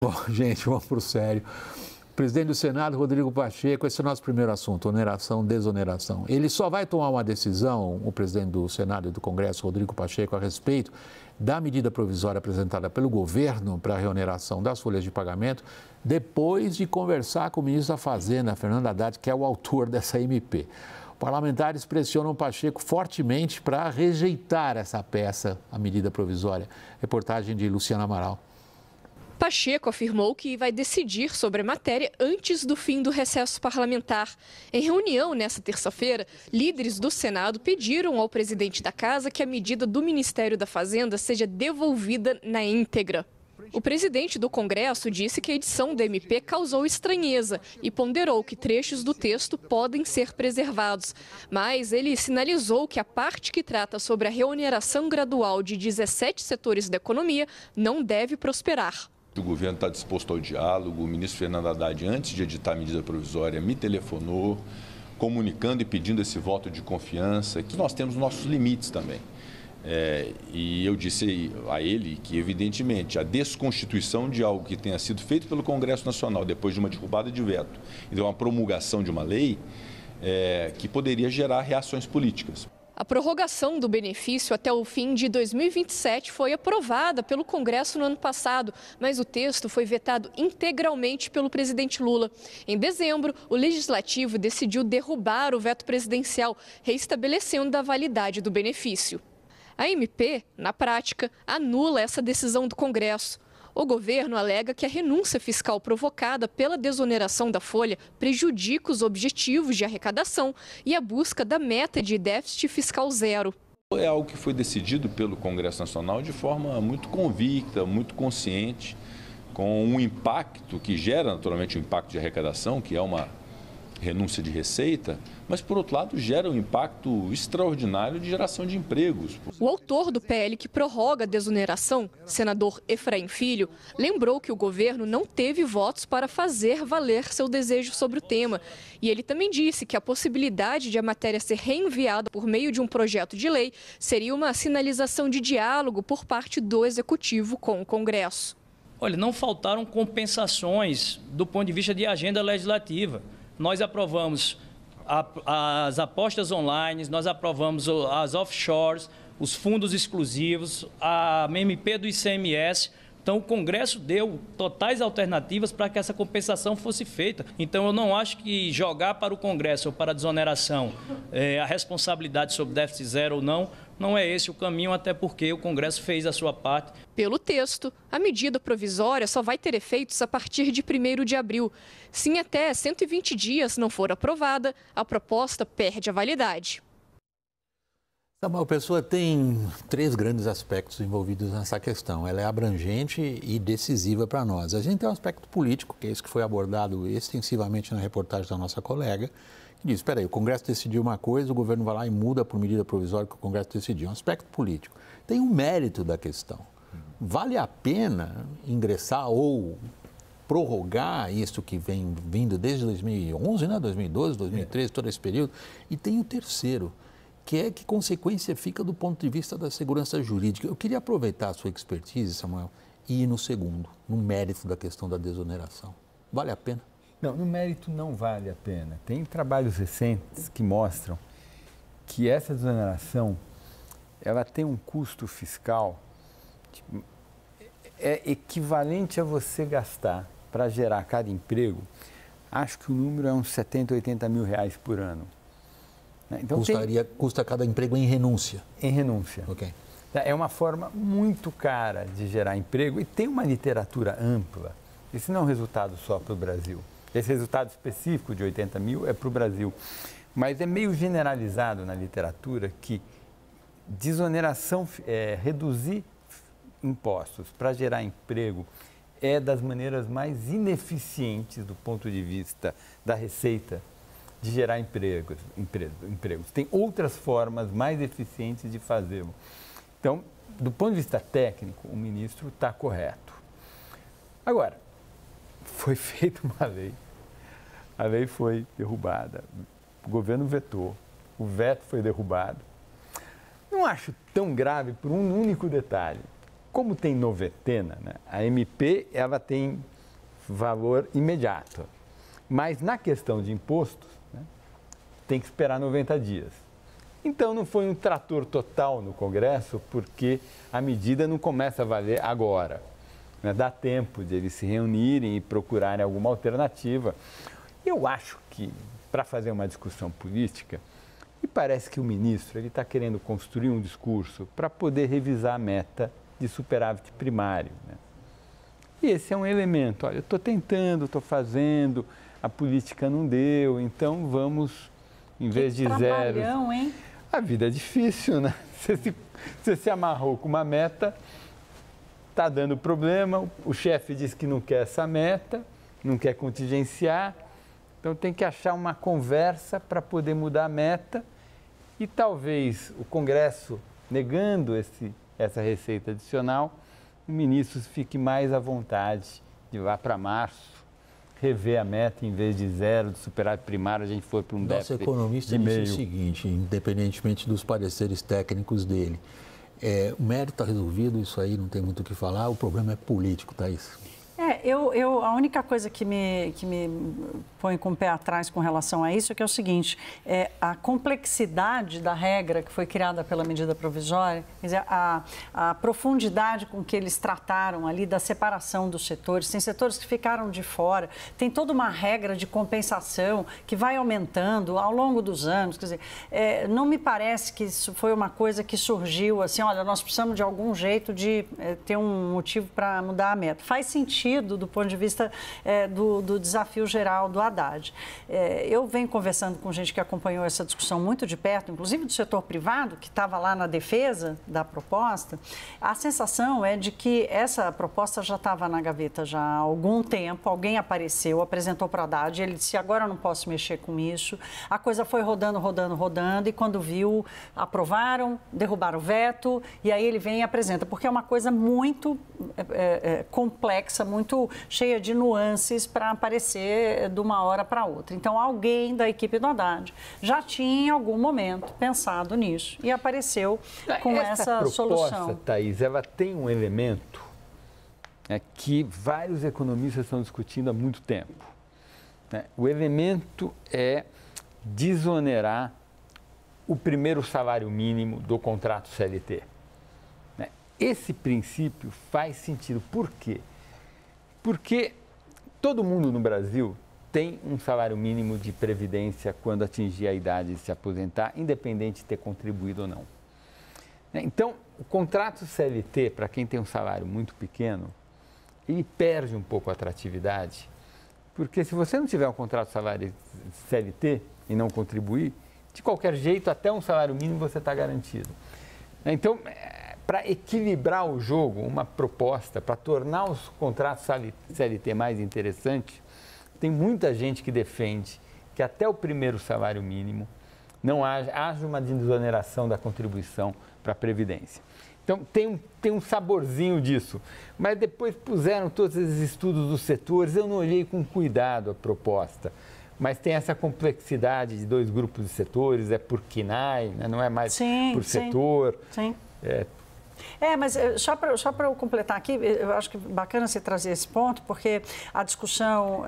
Bom, gente, vamos para o sério. Presidente do Senado, Rodrigo Pacheco, esse é o nosso primeiro assunto, oneração, desoneração. Ele só vai tomar uma decisão, o presidente do Senado e do Congresso, Rodrigo Pacheco, a respeito da medida provisória apresentada pelo governo para a reoneração das folhas de pagamento, depois de conversar com o ministro da Fazenda, Fernando Haddad, que é o autor dessa MP. Parlamentares pressionam Pacheco fortemente para rejeitar essa peça, a medida provisória. Reportagem de Luciana Amaral. Pacheco afirmou que vai decidir sobre a matéria antes do fim do recesso parlamentar. Em reunião nesta terça-feira, líderes do Senado pediram ao presidente da Casa que a medida do Ministério da Fazenda seja devolvida na íntegra. O presidente do Congresso disse que a edição da MP causou estranheza e ponderou que trechos do texto podem ser preservados. Mas ele sinalizou que a parte que trata sobre a reoneração gradual de 17 setores da economia não deve prosperar. O governo está disposto ao diálogo. O ministro Fernando Haddad, antes de editar a medida provisória, me telefonou, comunicando e pedindo esse voto de confiança, que nós temos nossos limites também. E eu disse a ele que, evidentemente, a desconstituição de algo que tenha sido feito pelo Congresso Nacional, depois de uma derrubada de veto, e de uma promulgação de uma lei, que poderia gerar reações políticas. A prorrogação do benefício até o fim de 2027 foi aprovada pelo Congresso no ano passado, mas o texto foi vetado integralmente pelo presidente Lula. Em dezembro, o Legislativo decidiu derrubar o veto presidencial, reestabelecendo a validade do benefício. A MP, na prática, anula essa decisão do Congresso. O governo alega que a renúncia fiscal provocada pela desoneração da folha prejudica os objetivos de arrecadação e a busca da meta de déficit fiscal zero. É algo que foi decidido pelo Congresso Nacional de forma muito convicta, muito consciente, com um impacto que gera naturalmente um impacto de arrecadação, que é uma renúncia de receita, mas, por outro lado, gera um impacto extraordinário de geração de empregos. O autor do PL que prorroga a desoneração, senador Efraim Filho, lembrou que o governo não teve votos para fazer valer seu desejo sobre o tema. E ele também disse que a possibilidade de a matéria ser reenviada por meio de um projeto de lei seria uma sinalização de diálogo por parte do Executivo com o Congresso. Olha, não faltaram compensações do ponto de vista de agenda legislativa. Nós aprovamos as apostas online, nós aprovamos as offshores, os fundos exclusivos, a MP do ICMS. Então, o Congresso deu totais alternativas para que essa compensação fosse feita. Então, eu não acho que jogar para o Congresso ou para a desoneração a responsabilidade sobre déficit zero ou não é esse o caminho, até porque o Congresso fez a sua parte. Pelo texto, a medida provisória só vai ter efeitos a partir de 1º de abril. Se em até 120 dias não for aprovada, a proposta perde a validade. Samuel Pessoa tem 3 grandes aspectos envolvidos nessa questão. Ela é abrangente e decisiva para nós. A gente tem um aspecto político, que é esse que foi abordado extensivamente na reportagem da nossa colega, que diz, espera aí, o Congresso decidiu uma coisa, o governo vai lá e muda por medida provisória que o Congresso decidiu. É um aspecto político. Tem um mérito da questão. Vale a pena ingressar ou prorrogar isso que vem vindo desde 2011, né? 2012, 2013, todo esse período. E tem o terceiro, que é que consequência fica do ponto de vista da segurança jurídica. Eu queria aproveitar a sua expertise, Samuel, e ir no segundo, no mérito da questão da desoneração. Vale a pena? Não, no mérito não vale a pena. Tem trabalhos recentes que mostram que essa desoneração, ela tem um custo fiscal equivalente a você gastar para gerar cada emprego. Acho que o número é uns 70, 80 mil reais por ano. Então, custa cada emprego em renúncia? Em renúncia. Ok. É uma forma muito cara de gerar emprego e tem uma literatura ampla. Esse não é um resultado só para o Brasil. Esse resultado específico de 80 mil é para o Brasil. Mas é meio generalizado na literatura que desoneração, reduzir impostos para gerar emprego é das maneiras mais ineficientes do ponto de vista da receita de gerar empregos. Tem outras formas mais eficientes de fazê-lo. Então, do ponto de vista técnico, o ministro está correto. Agora, foi feita uma lei, a lei foi derrubada, o governo vetou, o veto foi derrubado. Não acho tão grave por um único detalhe. como tem novetena, né, a MP ela tem valor imediato, mas na questão de impostos, né, tem que esperar 90 dias. Então não foi um trator total no Congresso, porque a medida não começa a valer agora. Né, dá tempo de eles se reunirem e procurarem alguma alternativa. Eu acho que, para fazer uma discussão política, e parece que o ministro está querendo construir um discurso para poder revisar a meta de superávit primário. Né? E esse é um elemento. Olha, eu estou tentando, estou fazendo, a política não deu, então vamos, em vez de zero... Hein? A vida é difícil, né? Você se amarrou com uma meta, está dando problema, o chefe diz que não quer essa meta, não quer contingenciar, então tem que achar uma conversa para poder mudar a meta e talvez o Congresso, negando essa receita adicional, o ministro fique mais à vontade de lá para março, rever a meta, em vez de zero, de superávit primário, a gente for para um déficit Nosso economista disse o seguinte, independentemente dos pareceres técnicos dele, o mérito está resolvido, isso aí não tem muito o que falar, o problema é político, Thaís. A única coisa que me põe com o pé atrás com relação a isso é que é o seguinte, a complexidade da regra que foi criada pela medida provisória, quer dizer, a profundidade com que eles trataram ali da separação dos setores, tem setores que ficaram de fora, tem toda uma regra de compensação que vai aumentando ao longo dos anos, quer dizer, não me parece que isso foi uma coisa que surgiu assim, olha, nós precisamos de algum jeito de ter um motivo para mudar a meta. Faz sentido do ponto de vista do desafio geral do Haddad. Eu venho conversando com gente que acompanhou essa discussão muito de perto, inclusive do setor privado, que estava lá na defesa da proposta. A sensação é de que essa proposta já estava na gaveta já há algum tempo, alguém apareceu, apresentou para o Haddad, ele disse, agora eu não posso mexer com isso. A coisa foi rodando, e quando viu, aprovaram, derrubaram o veto, e aí ele vem e apresenta, porque é uma coisa muito complexa, muito cheia de nuances para aparecer de uma hora para outra. Então, alguém da equipe do Haddad já tinha em algum momento pensado nisso e apareceu com essa solução. Essa proposta, Thaís, ela tem um elemento que vários economistas estão discutindo há muito tempo. O elemento é desonerar o primeiro salário mínimo do contrato CLT. Esse princípio faz sentido. Por quê? Porque todo mundo no Brasil tem um salário mínimo de previdência quando atingir a idade de se aposentar, independente de ter contribuído ou não. Então, o contrato CLT, para quem tem um salário muito pequeno, ele perde um pouco a atratividade, porque se você não tiver um contrato salário CLT e não contribuir, de qualquer jeito, até um salário mínimo você está garantido. Então, para equilibrar o jogo, uma proposta para tornar os contratos CLT mais interessantes, tem muita gente que defende que até o primeiro salário mínimo não haja uma desoneração da contribuição para a Previdência. Então, tem um saborzinho disso, mas depois puseram todos esses estudos dos setores, eu não olhei com cuidado a proposta, mas tem essa complexidade de dois grupos de setores, é por KNAI, né? Não é mais por setor. Sim. Mas só para eu completar aqui, eu acho que é bacana você trazer esse ponto, porque a discussão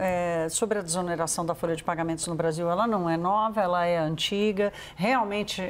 sobre a desoneração da folha de pagamentos no Brasil, ela não é nova, ela é antiga. Realmente,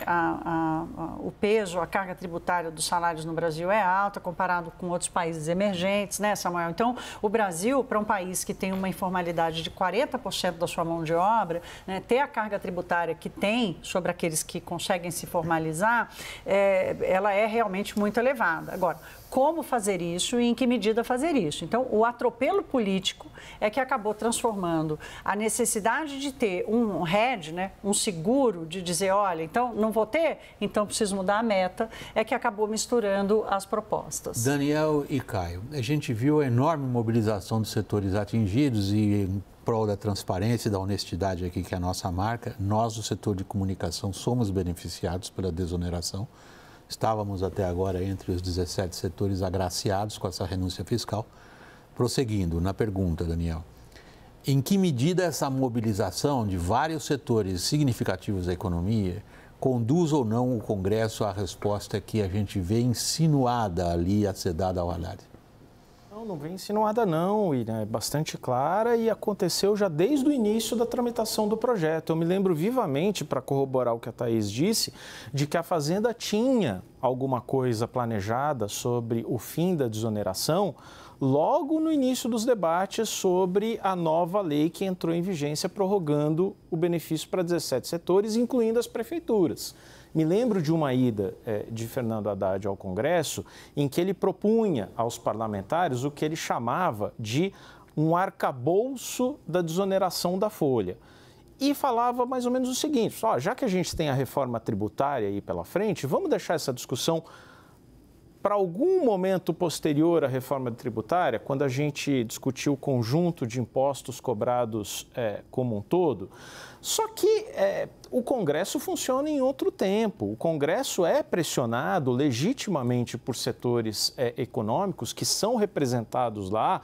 o peso, a carga tributária dos salários no Brasil é alta, comparado com outros países emergentes, né, Samuel? Então, o Brasil, para um país que tem uma informalidade de 40% da sua mão de obra, né, ter a carga tributária que tem sobre aqueles que conseguem se formalizar, ela é realmente muito elevada. Agora, como fazer isso e em que medida fazer isso? Então, o atropelo político é que acabou transformando a necessidade de ter um hedge, né, um seguro de dizer, olha, então não vou ter, então preciso mudar a meta, é que acabou misturando as propostas. Daniel e Caio, a gente viu a enorme mobilização dos setores atingidos e em prol da transparência e da honestidade aqui, que é a nossa marca, nós do setor de comunicação somos beneficiados pela desoneração. Estávamos até agora entre os 17 setores agraciados com essa renúncia fiscal. Prosseguindo na pergunta, Daniel, em que medida essa mobilização de vários setores significativos da economia conduz ou não o Congresso à resposta que a gente vê insinuada ali a ser dada ao Haddad? Não vem insinuada não, e é bastante clara e aconteceu já desde o início da tramitação do projeto. Eu me lembro vivamente, para corroborar o que a Thaís disse, de que a Fazenda tinha alguma coisa planejada sobre o fim da desoneração logo no início dos debates sobre a nova lei que entrou em vigência prorrogando o benefício para 17 setores, incluindo as prefeituras. Me lembro de uma ida de Fernando Haddad ao Congresso em que ele propunha aos parlamentares o que ele chamava de um arcabouço da desoneração da folha. E falava mais ou menos o seguinte, já que a gente tem a reforma tributária aí pela frente, vamos deixar essa discussão para algum momento posterior à reforma tributária, quando a gente discutiu o conjunto de impostos cobrados como um todo. Só que o Congresso funciona em outro tempo. O Congresso é pressionado legitimamente por setores econômicos que são representados lá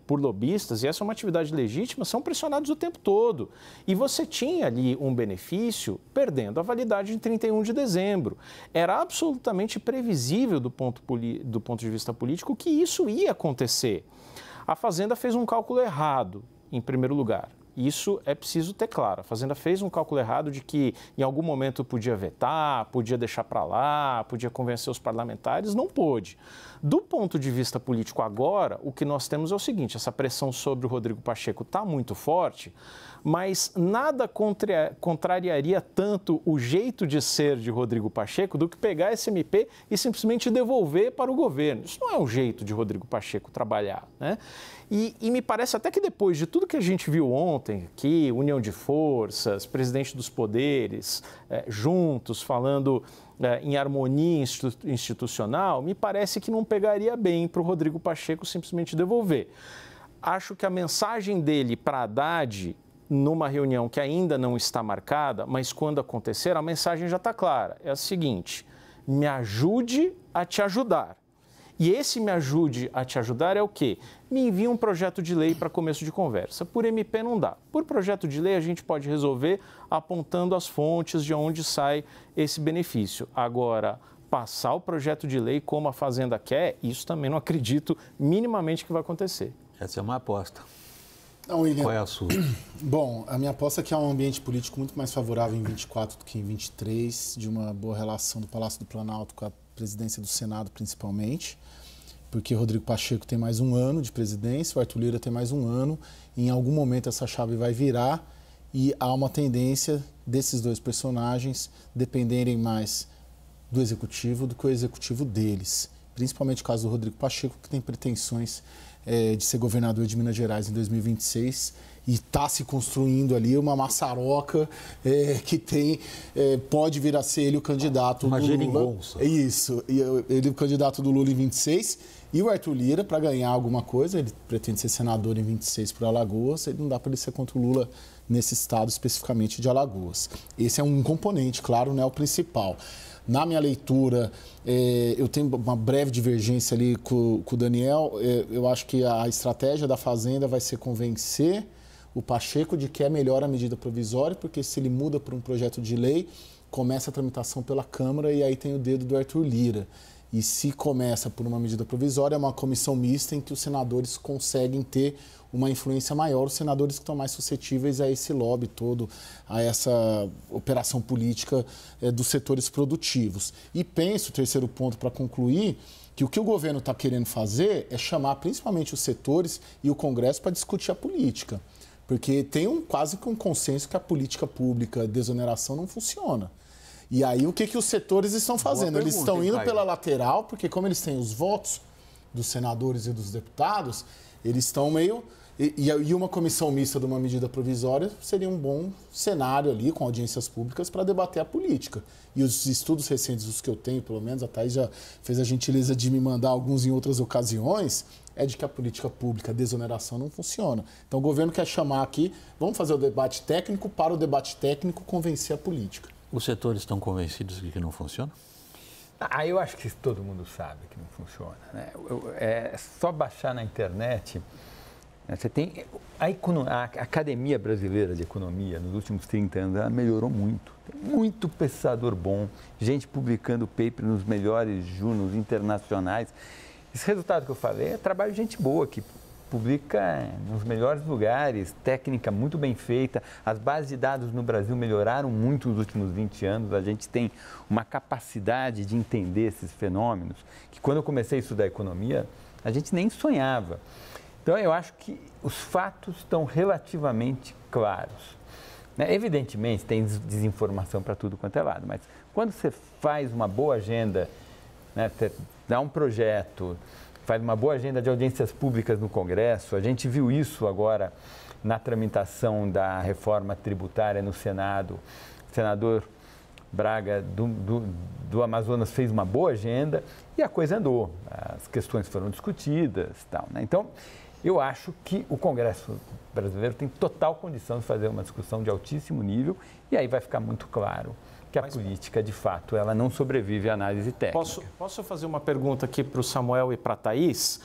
por lobistas, e essa é uma atividade legítima, são pressionados o tempo todo. E você tinha ali um benefício perdendo a validade em 31 de dezembro. Era absolutamente previsível do ponto de vista político que isso ia acontecer. A Fazenda fez um cálculo errado, em primeiro lugar. Isso é preciso ter claro. A Fazenda fez um cálculo errado de que em algum momento podia vetar, podia deixar para lá, podia convencer os parlamentares, não pôde. Do ponto de vista político agora, o que nós temos é o seguinte, essa pressão sobre o Rodrigo Pacheco está muito forte, mas nada contrariaria tanto o jeito de ser de Rodrigo Pacheco do que pegar esse MP e simplesmente devolver para o governo. Isso não é um jeito de Rodrigo Pacheco trabalhar, né? E me parece até que depois de tudo que a gente viu ontem aqui, união de forças, presidente dos poderes, juntos, falando em harmonia institucional, me parece que não pegaria bem para o Rodrigo Pacheco simplesmente devolver. Acho que a mensagem dele para Haddad, numa reunião que ainda não está marcada, mas quando acontecer, a mensagem já está clara. É a seguinte, me ajude a te ajudar. E esse me ajude a te ajudar é o quê? Me envia um projeto de lei para começo de conversa. Por MP não dá. Por projeto de lei a gente pode resolver apontando as fontes de onde sai esse benefício. Agora, passar o projeto de lei como a Fazenda quer, isso também não acredito minimamente que vai acontecer. Essa é uma aposta. Não, William, qual é a sua? Bom, a minha aposta é que há um ambiente político muito mais favorável em 24 do que em 23, de uma boa relação do Palácio do Planalto com a presidência do Senado, principalmente, porque Rodrigo Pacheco tem mais um ano de presidência, o Arthur Lira tem mais um ano, e em algum momento essa chave vai virar e há uma tendência desses dois personagens dependerem mais do executivo do que o executivo deles, principalmente o caso do Rodrigo Pacheco, que tem pretensões de ser governador de Minas Gerais em 2026 e está se construindo ali uma maçaroca que pode vir a ser ele o candidato uma do geringonça. Lula. Isso, ele o candidato do Lula em 26 e o Arthur Lira, para ganhar alguma coisa, ele pretende ser senador em 26 por Alagoas, ele não dá para ele ser contra o Lula nesse estado especificamente de Alagoas. Esse é um componente, claro, não é o principal. Na minha leitura, eu tenho uma breve divergência ali com o Daniel. Eu acho que a estratégia da Fazenda vai ser convencer o Pacheco de que é melhor a medida provisória, porque se ele muda para um projeto de lei, começa a tramitação pela Câmara e aí tem o dedo do Arthur Lira. E se começa por uma medida provisória, é uma comissão mista em que os senadores conseguem ter uma influência maior, os senadores que estão mais suscetíveis a esse lobby todo, a essa operação política dos setores produtivos. E penso, terceiro ponto para concluir, que o que o governo está querendo fazer é chamar principalmente os setores e o Congresso para discutir a política. Porque tem quase que um consenso que a política pública de desoneração não funciona. E aí o que os setores estão fazendo? Eles estão indo pela lateral, porque como eles têm os votos dos senadores e dos deputados, eles estão meio... E uma comissão mista de uma medida provisória seria um bom cenário ali, com audiências públicas, para debater a política. E os estudos recentes, os que eu tenho, pelo menos, a Thaís já fez a gentileza de me mandar alguns em outras ocasiões, é de que a política pública, a desoneração, não funciona. Então o governo quer chamar aqui, vamos fazer o debate técnico, para o debate técnico convencer a política. Os setores estão convencidos de que não funciona? Eu acho que todo mundo sabe que não funciona, né? É só baixar na internet Você tem a Academia Brasileira de Economia, nos últimos 30 anos, ela melhorou muito. Tem muito pensador bom, gente publicando paper nos melhores jornais internacionais. Esse resultado que eu falei é trabalho de gente boa, que publica nos melhores lugares, técnica muito bem feita. As bases de dados no Brasil melhoraram muito nos últimos 20 anos. A gente tem uma capacidade de entender esses fenômenos, que quando eu comecei a estudar economia, a gente nem sonhava. Então, eu acho que os fatos estão relativamente claros. Evidentemente, tem desinformação para tudo quanto é lado, mas quando você faz uma boa agenda, você dá um projeto, faz uma boa agenda de audiências públicas no Congresso, a gente viu isso agora na tramitação da reforma tributária no Senado. O senador Braga, do Amazonas, fez uma boa agenda e a coisa andou. As questões foram discutidas e tal, Então, eu acho que o Congresso brasileiro tem total condição de fazer uma discussão de altíssimo nível e aí vai ficar muito claro que a política, de fato, ela não sobrevive à análise técnica. Posso fazer uma pergunta aqui para o Samuel e para a Thaís?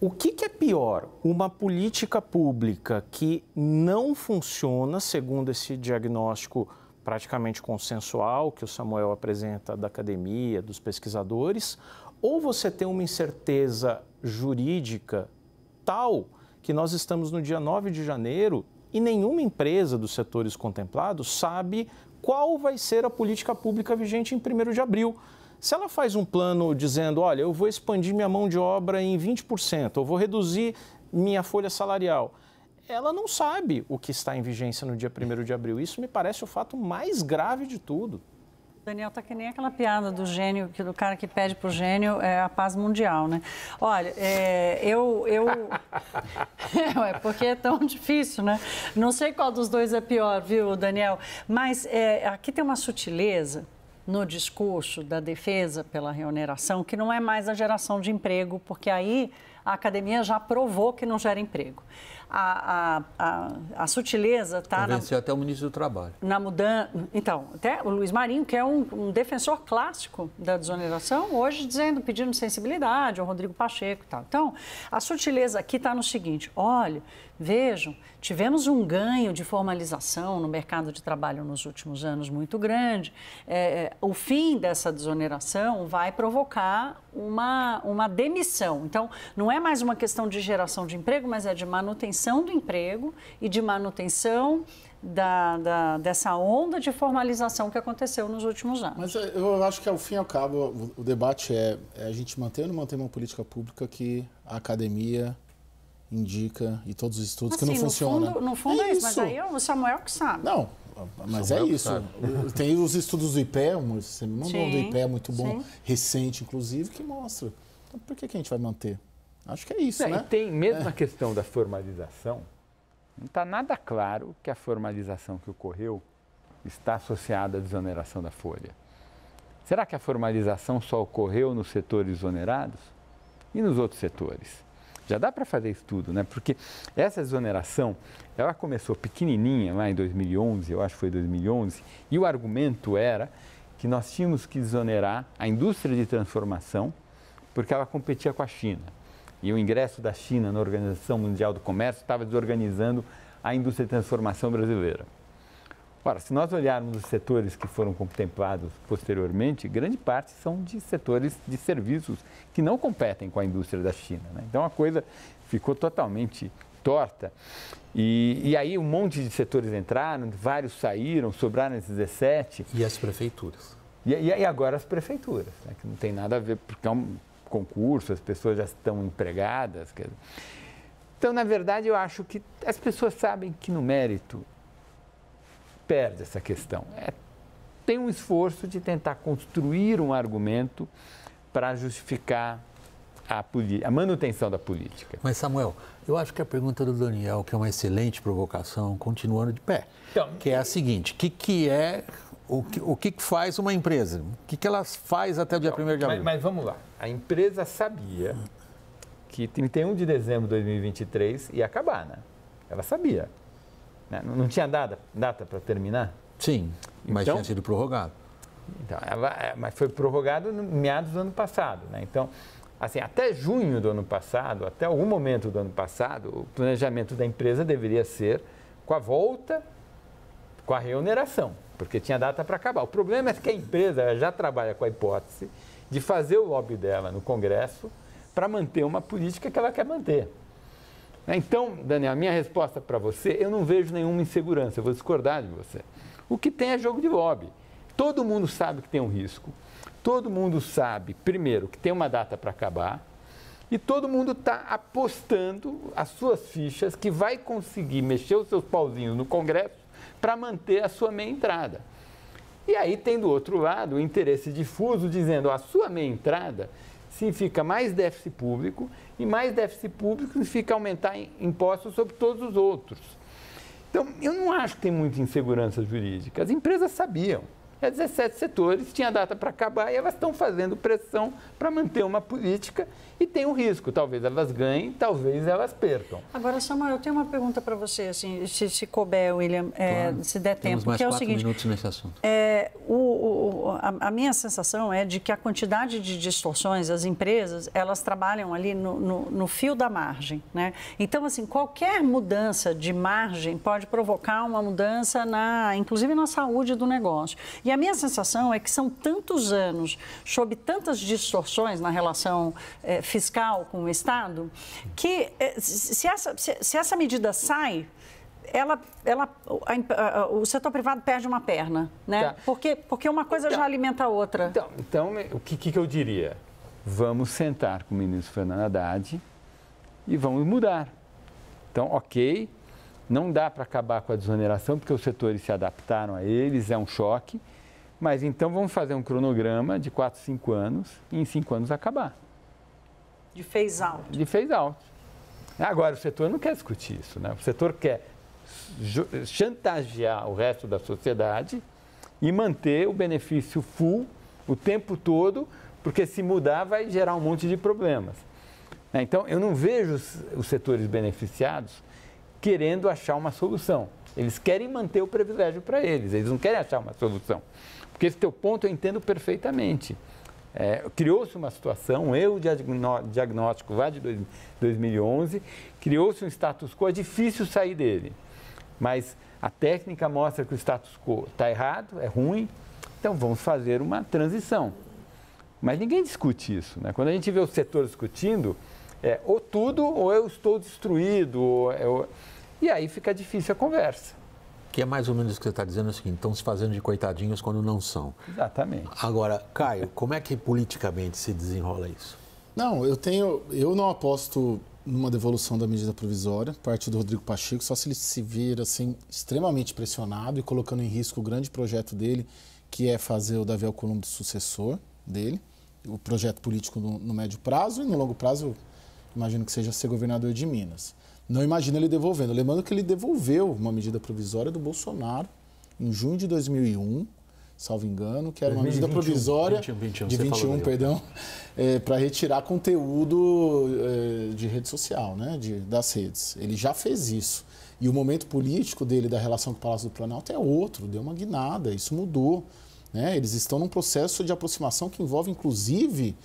O que é pior? Uma política pública que não funciona, segundo esse diagnóstico praticamente consensual que o Samuel apresenta da academia, dos pesquisadores, ou você tem uma incerteza jurídica tal que nós estamos no dia 9 de janeiro e nenhuma empresa dos setores contemplados sabe qual vai ser a política pública vigente em 1º de abril. Se ela faz um plano dizendo, olha, eu vou expandir minha mão de obra em 20%, eu vou reduzir minha folha salarial, ela não sabe o que está em vigência no dia 1º de abril. Isso me parece o fato mais grave de tudo. Daniel, tá que nem aquela piada do gênio, do cara que pede pro gênio a paz mundial, né? Olha, porque é tão difícil, né? Não sei qual dos dois é pior, viu, Daniel? Mas aqui tem uma sutileza no discurso da defesa pela reoneração, que não é mais a geração de emprego, porque aí a academia já provou que não gera emprego. A sutileza está... Convenceu até o ministro do Trabalho. Na mudança... Então, até o Luiz Marinho, que é um defensor clássico da desoneração, hoje pedindo sensibilidade, ao Rodrigo Pacheco e tal. Então, a sutileza aqui está no seguinte, olha, vejam, tivemos um ganho de formalização no mercado de trabalho nos últimos anos muito grande. O fim dessa desoneração vai provocar uma demissão. Então, não é mais uma questão de geração de emprego, mas é de manutenção do emprego e de manutenção dessa onda de formalização que aconteceu nos últimos anos. Mas eu acho que, ao fim e ao cabo, o debate é a gente manter ou não manter uma política pública que a academia indica e todos os estudos que não funcionam. No fundo é isso, mas aí é o Samuel que sabe. Não, mas é isso. Tem os estudos do IPEA, você me mandou um do IPEA muito bom, recente, inclusive, que mostra. Então, por que a gente vai manter? Acho que é isso, né? E tem, mesmo a questão da formalização, não está nada claro que a formalização que ocorreu está associada à desoneração da folha. Será que a formalização só ocorreu nos setores exonerados e nos outros setores? Já dá para fazer estudo, né? Porque essa desoneração, ela começou pequenininha lá em 2011, eu acho que foi 2011, e o argumento era que nós tínhamos que desonerar a indústria de transformação porque ela competia com a China. E o ingresso da China na Organização Mundial do Comércio estava desorganizando a indústria de transformação brasileira. Ora, se nós olharmos os setores que foram contemplados posteriormente, grande parte são de setores de serviços que não competem com a indústria da China, né? Então a coisa ficou totalmente torta. E aí um monte de setores entraram, vários saíram, sobraram esses 17. E as prefeituras? E agora as prefeituras, né? Que não tem nada a ver, porque é um concurso, as pessoas já estão empregadas. Então, na verdade, eu acho que as pessoas sabem que no mérito perde essa questão. Tem um esforço de tentar construir um argumento para justificar a manutenção da política. Mas, Samuel, eu acho que a pergunta do Daniel, que é uma excelente provocação, continuando de pé, então, que é a seguinte, o que faz uma empresa? O que ela faz até o dia 1º de abril? Mas vamos lá. A empresa sabia que 31 de dezembro de 2023 ia acabar, né? Ela sabia. Né? Não tinha data para terminar? Sim, mas tinha sido prorrogado. Então, mas foi prorrogado no meados do ano passado, né? Então, assim, até junho do ano passado, até algum momento do ano passado, o planejamento da empresa deveria ser com a volta, com a reoneração, porque tinha data para acabar. O problema é que a empresa já trabalha com a hipótese de fazer o lobby dela no Congresso para manter uma política que ela quer manter. Então, Daniel, a minha resposta para você, eu não vejo nenhuma insegurança, eu vou discordar de você. O que tem é jogo de lobby. Todo mundo sabe que tem um risco, todo mundo sabe, primeiro, que tem uma data para acabar, e todo mundo está apostando as suas fichas que vai conseguir mexer os seus pauzinhos no Congresso para manter a sua meia entrada. E aí tem do outro lado o interesse difuso dizendo a sua meia entrada significa mais déficit público e mais déficit público significa aumentar impostos sobre todos os outros. Então, eu não acho que tem muita insegurança jurídica. As empresas sabiam. 17 setores, tinha data para acabar e elas estão fazendo pressão para manter uma política e tem um risco. Talvez elas ganhem, talvez elas percam. Agora, Samuel, eu tenho uma pergunta para você, assim, se couber, William, claro. Se der tempo. Temos mais que é o 4 seguinte, minutos nesse assunto. A minha sensação é de que a quantidade de distorções, as empresas, elas trabalham ali no fio da margem, né? Então, assim, qualquer mudança de margem pode provocar uma mudança, inclusive na saúde do negócio. E a minha sensação é que são tantos anos, sob tantas distorções na relação fiscal com o Estado, que se essa medida sai, o setor privado perde uma perna, né? Tá. Porque uma coisa já alimenta a outra. Então o que eu diria? Vamos sentar com o ministro Fernando Haddad e vamos mudar. Então, ok, não dá para acabar com a desoneração, porque os setores se adaptaram a eles, é um choque. Mas então vamos fazer um cronograma de 4, 5 anos e em 5 anos acabar. De phase out. De phase out. Agora, o setor não quer discutir isso, né? O setor quer chantagear o resto da sociedade e manter o benefício full o tempo todo, porque se mudar vai gerar um monte de problemas. Então, eu não vejo os setores beneficiados querendo achar uma solução. Eles querem manter o privilégio para eles não querem achar uma solução. Porque esse teu ponto eu entendo perfeitamente. Criou-se uma situação, um erro de diagnóstico lá de 2011, criou-se um status quo, é difícil sair dele. Mas a técnica mostra que o status quo está errado, é ruim, então vamos fazer uma transição. Mas ninguém discute isso, né? Quando a gente vê o setor discutindo, ou tudo ou eu estou destruído, e aí fica difícil a conversa. Que é mais ou menos o que você está dizendo, é o seguinte, estão se fazendo de coitadinhos quando não são. Exatamente. Agora, Caio, como é que politicamente se desenrola isso? Não, eu não aposto numa devolução da medida provisória, parte do Rodrigo Pacheco, só se ele se vir assim, extremamente pressionado e colocando em risco o grande projeto dele, que é fazer o Davi Alcolumbre sucessor dele, o projeto político no médio prazo e no longo prazo, eu imagino que seja ser governador de Minas. Não imagino ele devolvendo. Lembrando que ele devolveu uma medida provisória do Bolsonaro em junho de 2001, salvo engano, que era uma medida provisória de 21, perdão, para retirar conteúdo de rede social, né, das redes. Ele já fez isso. E o momento político dele, da relação com o Palácio do Planalto, é outro, deu uma guinada, isso mudou. Né? Eles estão num processo de aproximação que envolve, inclusive,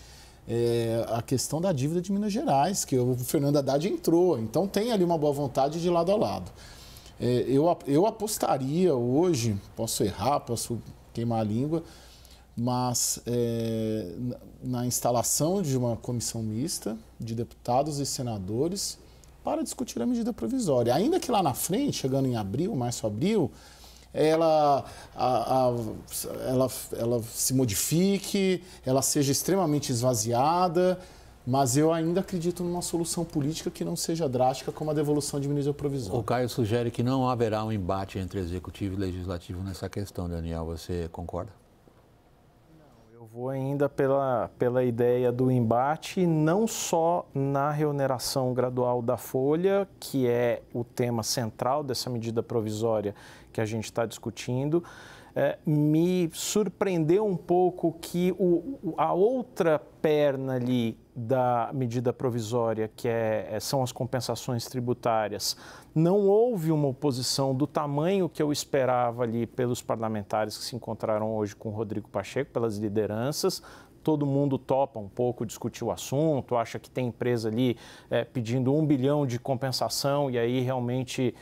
a questão da dívida de Minas Gerais, que o Fernando Haddad entrou. Então, tem ali uma boa vontade de lado a lado. Eu apostaria hoje, posso errar, posso queimar a língua, mas na instalação de uma comissão mista de deputados e senadores para discutir a medida provisória. Ainda que lá na frente, chegando em abril, março, abril, ela se modifique, ela seja extremamente esvaziada, mas eu ainda acredito numa solução política que não seja drástica como a devolução de medida provisória. O Caio sugere que não haverá um embate entre executivo e legislativo nessa questão, Daniel. Você concorda? Não, eu vou ainda pela ideia do embate, não só na reoneração gradual da folha, que é o tema central dessa medida provisória que a gente está discutindo. Me surpreendeu um pouco que a outra perna ali da medida provisória, que são as compensações tributárias, não houve uma oposição do tamanho que eu esperava ali pelos parlamentares que se encontraram hoje com o Rodrigo Pacheco, pelas lideranças. todo mundo topa um pouco discutir o assunto, acha que tem empresa ali pedindo 1 bilhão de compensação e aí realmente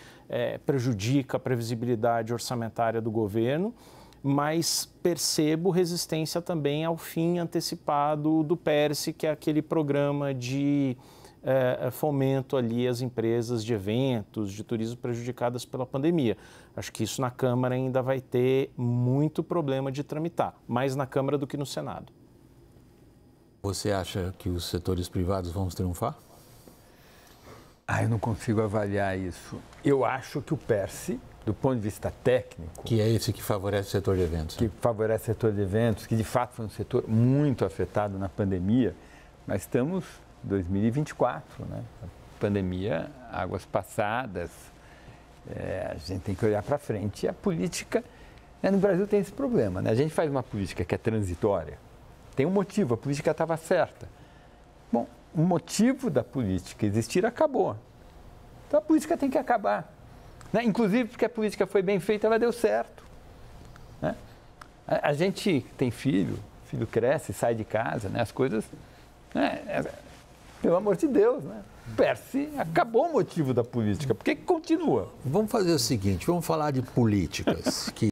prejudica a previsibilidade orçamentária do governo, mas percebo resistência também ao fim antecipado do PERSE, que é aquele programa de fomento ali às empresas de eventos, de turismo prejudicadas pela pandemia. Acho que isso na Câmara ainda vai ter muito problema de tramitar, mais na Câmara do que no Senado. Você acha que os setores privados vão triunfar? Eu não consigo avaliar isso. Eu acho que o PERSE, do ponto de vista técnico... Que é esse que favorece o setor de eventos. Que favorece o setor de eventos, que de fato foi um setor muito afetado na pandemia. Mas estamos em 2024, né? A pandemia, águas passadas, a gente tem que olhar para frente. E a política, no Brasil tem esse problema, né? A gente faz uma política que é transitória, tem um motivo, a política estava certa. Bom, o motivo da política existir acabou. Então a política tem que acabar. Né? Inclusive porque a política foi bem feita, ela deu certo. Né? A gente tem filho cresce, sai de casa, né? As coisas... Né? Pelo amor de Deus, né? PERSE acabou o motivo da política. Por que continua? Vamos fazer o seguinte, vamos falar de políticas que